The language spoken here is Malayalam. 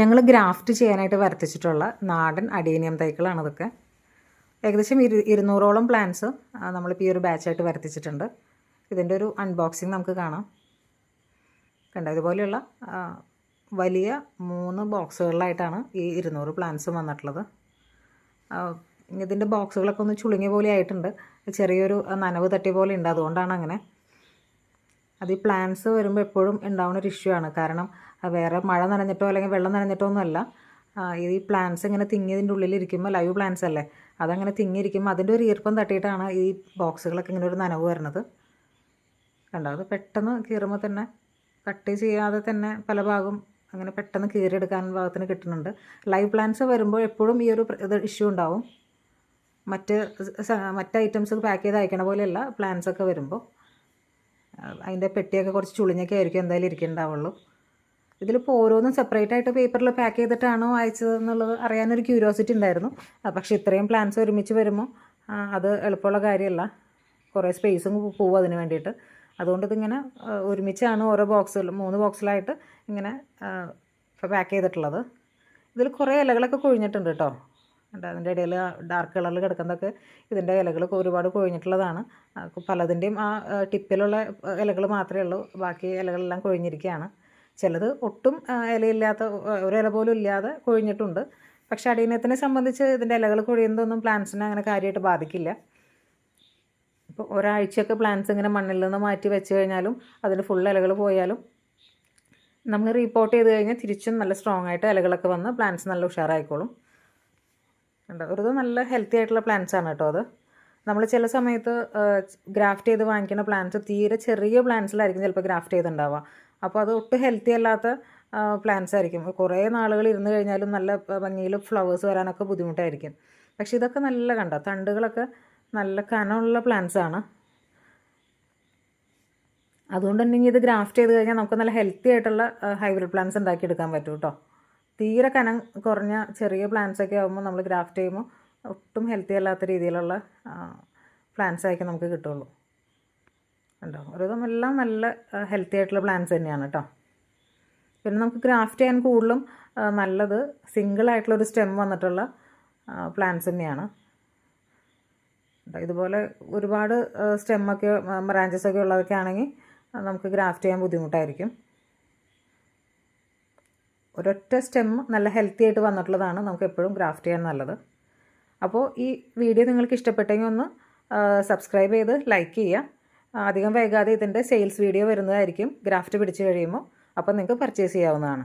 ഞങ്ങൾ ഗ്രാഫ്റ്റ് ചെയ്യാനായിട്ട് വരുത്തിച്ചിട്ടുള്ള നാടൻ അഡീനിയം തൈകളാണ് ഇതൊക്കെ. ഏകദേശം 200ഓളം പ്ലാന്റ്സ് നമ്മളിപ്പോൾ ഈ ഒരു ബാച്ചായിട്ട് വരുത്തിച്ചിട്ടുണ്ട്. ഇതിൻ്റെ ഒരു അൺബോക്സിങ് നമുക്ക് കാണാം. കണ്ടോ, ഇതുപോലെയുള്ള വലിയ 3 ബോക്സുകളിലായിട്ടാണ് ഈ 200 പ്ലാന്റ്സും വന്നിട്ടുള്ളത്. ഇതിൻ്റെ ബോക്സുകളൊക്കെ ഒന്ന് ചുളുങ്ങിയ പോലെ ആയിട്ടുണ്ട്. ചെറിയൊരു നനവ് തട്ടിയ പോലെ ഉണ്ട്, അതുകൊണ്ടാണ് അങ്ങനെ. അത് ഈ പ്ലാന്റ്സ് വരുമ്പോൾ എപ്പോഴും ഉണ്ടാവുന്ന ഒരു ഇഷ്യൂ ആണ്. കാരണം വേറെ മഴ നനഞ്ഞിട്ടോ അല്ലെങ്കിൽ വെള്ളം നനഞ്ഞിട്ടോ ഒന്നുമല്ല. ഈ പ്ലാന്റ്സ് ഇങ്ങനെ തിങ്ങിയതിൻ്റെ ഉള്ളിലിരിക്കുമ്പോൾ, ലൈവ് പ്ലാന്റ്സ് അല്ലേ, അതങ്ങനെ തിങ്ങിയിരിക്കുമ്പോൾ അതിൻ്റെ ഒരു ഈർപ്പം തട്ടിയിട്ടാണ് ഈ ബോക്സുകളൊക്കെ ഇങ്ങനെ ഒരു നനവ് വരുന്നത്. കണ്ടോ, അത് പെട്ടെന്ന് കീറുമ്പോൾ തന്നെ കട്ട് ചെയ്യാതെ തന്നെ പല ഭാഗം അങ്ങനെ പെട്ടെന്ന് കീറിയെടുക്കാൻ ഭാഗത്തിന് കിട്ടുന്നുണ്ട്. ലൈവ് പ്ലാന്റ്സ് വരുമ്പോൾ എപ്പോഴും ഈ ഒരു ഇഷ്യൂ ഉണ്ടാവും. മറ്റ് ഐറ്റംസ് പാക്ക് ചെയ്ത് അയക്കണ പോലെയല്ല, പ്ലാന്റ്സ് ഒക്കെ വരുമ്പോൾ അതിൻ്റെ പെട്ടിയൊക്കെ കുറച്ച് ചുളിഞ്ഞൊക്കെ ആയിരിക്കും എന്തായാലും ഇരിക്കുന്നുണ്ടാവുള്ളൂ. ഇതിലിപ്പോൾ ഓരോന്നും സെപ്പറേറ്റ് ആയിട്ട് പേപ്പറിൽ പാക്ക് ചെയ്തിട്ടാണോ അയച്ചതെന്നുള്ളത് അറിയാനൊരു ക്യൂരിയോസിറ്റി ഉണ്ടായിരുന്നു. പക്ഷേ ഇത്രയും പ്ലാന്റ്സ് ഒരുമിച്ച് വരുമ്പോൾ അത് എളുപ്പമുള്ള കാര്യമല്ല. കുറേ സ്പേസും പോവും അതിന് വേണ്ടിയിട്ട്. അതുകൊണ്ട് ഇതിങ്ങനെ ഒരുമിച്ചാണ് ഓരോ ബോക്സുകൾ 3 ബോക്സിലായിട്ട് ഇങ്ങനെ പാക്ക് ചെയ്തിട്ടുള്ളത്. ഇതിൽ കുറേ ഇലകളൊക്കെ കൊഴിഞ്ഞിട്ടുണ്ട് കേട്ടോ. അതിൻ്റെ ഇടയിൽ ഡാർക്ക് കളറിൽ കിടക്കുന്നതൊക്കെ ഇതിൻ്റെ ഇലകൾ ഒരുപാട് കൊഴിഞ്ഞിട്ടുള്ളതാണ്. പലതിൻ്റെയും ആ ടിപ്പിലുള്ള ഇലകൾ മാത്രമേ ഉള്ളൂ, ബാക്കി ഇലകളെല്ലാം കൊഴിഞ്ഞിരിക്കുകയാണ്. ചിലത് ഒട്ടും ഇലയില്ലാത്ത, ഒരു ഇല പോലും ഇല്ലാതെ കൊഴിഞ്ഞിട്ടുണ്ട്. പക്ഷേ അടീനിയത്തിനെ സംബന്ധിച്ച് ഇതിൻ്റെ ഇലകൾ കൊഴിയുന്നതൊന്നും പ്ലാന്റ്സിനെ അങ്ങനെ കാര്യമായിട്ട് ബാധിക്കില്ല. ഇപ്പോൾ ഒരാഴ്ചയൊക്കെ പ്ലാന്റ്സ് ഇങ്ങനെ മണ്ണിൽ നിന്ന് മാറ്റി വെച്ച് കഴിഞ്ഞാലും അതിന് ഫുൾ ഇലകൾ പോയാലും നമ്മൾ റിപ്പോർട്ട് ചെയ്ത് കഴിഞ്ഞാൽ തിരിച്ചും നല്ല സ്ട്രോങ് ആയിട്ട് ഇലകളൊക്കെ വന്ന് പ്ലാന്റ്സ് നല്ല ഉഷാറായിക്കോളും. ഒരു നല്ല ഹെൽത്തി ആയിട്ടുള്ള പ്ലാന്റ്സ് ആണ് കേട്ടോ. അത് നമ്മൾ ചില സമയത്ത് ഗ്രാഫ്റ്റ് ചെയ്ത് വാങ്ങിക്കുന്ന പ്ലാന്റ്സ് തീരെ ചെറിയ പ്ലാന്റ്സിലായിരിക്കും ചിലപ്പോൾ ഗ്രാഫ്റ്റ് ചെയ്തിട്ടുണ്ടാവുക. അപ്പോൾ അത് ഒട്ടും ഹെൽത്തി അല്ലാത്ത പ്ലാന്റ്സ് ആയിരിക്കും. കുറേ നാളുകൾ ഇരുന്ന് കഴിഞ്ഞാലും നല്ല ഭംഗിയിൽ ഫ്ലവേഴ്സ് വരാനൊക്കെ ബുദ്ധിമുട്ടായിരിക്കും. പക്ഷേ ഇതൊക്കെ നല്ല കണ്ടോ, തണ്ടുകളൊക്കെ നല്ല കനമുള്ള പ്ലാന്റ്സ് ആണ്. അതുകൊണ്ട് തന്നെ ഇത് ഗ്രാഫ്റ്റ് ചെയ്ത് കഴിഞ്ഞാൽ നമുക്ക് നല്ല ഹെൽത്തി ആയിട്ടുള്ള ഹൈബ്രിഡ് പ്ലാന്റ്സ് ഉണ്ടാക്കിയെടുക്കാൻ പറ്റും കേട്ടോ. തീരെ കനം കുറഞ്ഞ ചെറിയ പ്ലാന്റ്സൊക്കെ ആകുമ്പോൾ നമ്മൾ ഗ്രാഫ്റ്റ് ചെയ്യുമ്പോൾ ഒട്ടും ഹെൽത്തി അല്ലാത്ത രീതിയിലുള്ള പ്ലാന്റ്സ് ആയിരിക്കും നമുക്ക് കിട്ടുള്ളൂ. കണ്ടോ, ഓരോന്നെല്ലാം നല്ല ഹെൽത്തി ആയിട്ടുള്ള പ്ലാന്റ്സ് തന്നെയാണ് കേട്ടോ. പിന്നെ നമുക്ക് ഗ്രാഫ്റ്റ് ചെയ്യാൻ കൂടുതലും നല്ലത് സിംഗിളായിട്ടുള്ളൊരു സ്റ്റെം വന്നിട്ടുള്ള പ്ലാന്റ്സ് തന്നെയാണ്. ഇതുപോലെ ഒരുപാട് സ്റ്റെമ്മൊക്കെ ബ്രാഞ്ചസൊക്കെ ഉള്ളതൊക്കെ ആണെങ്കിൽ നമുക്ക് ഗ്രാഫ്റ്റ് ചെയ്യാൻ ബുദ്ധിമുട്ടായിരിക്കും. ഒരൊറ്റ സ്റ്റെം നല്ല ഹെൽത്തി ആയിട്ട് വന്നിട്ടുള്ളതാണ് നമുക്ക് എപ്പോഴും ഗ്രാഫ്റ്റ് ചെയ്യാൻ നല്ലത്. അപ്പോൾ ഈ വീഡിയോ നിങ്ങൾക്ക് ഇഷ്ടപ്പെട്ടെങ്കിൽ ഒന്ന് സബ്സ്ക്രൈബ് ചെയ്ത് ലൈക്ക് ചെയ്യുക. അധികം വൈകാതെ ഇതിൻ്റെ സെയിൽസ് വീഡിയോ വരുന്നതായിരിക്കും ഗ്രാഫ്റ്റ് പിടിച്ച് കഴിയുമ്പോൾ. അപ്പോൾ നിങ്ങൾക്ക് പർച്ചേസ് ചെയ്യാവുന്നതാണ്.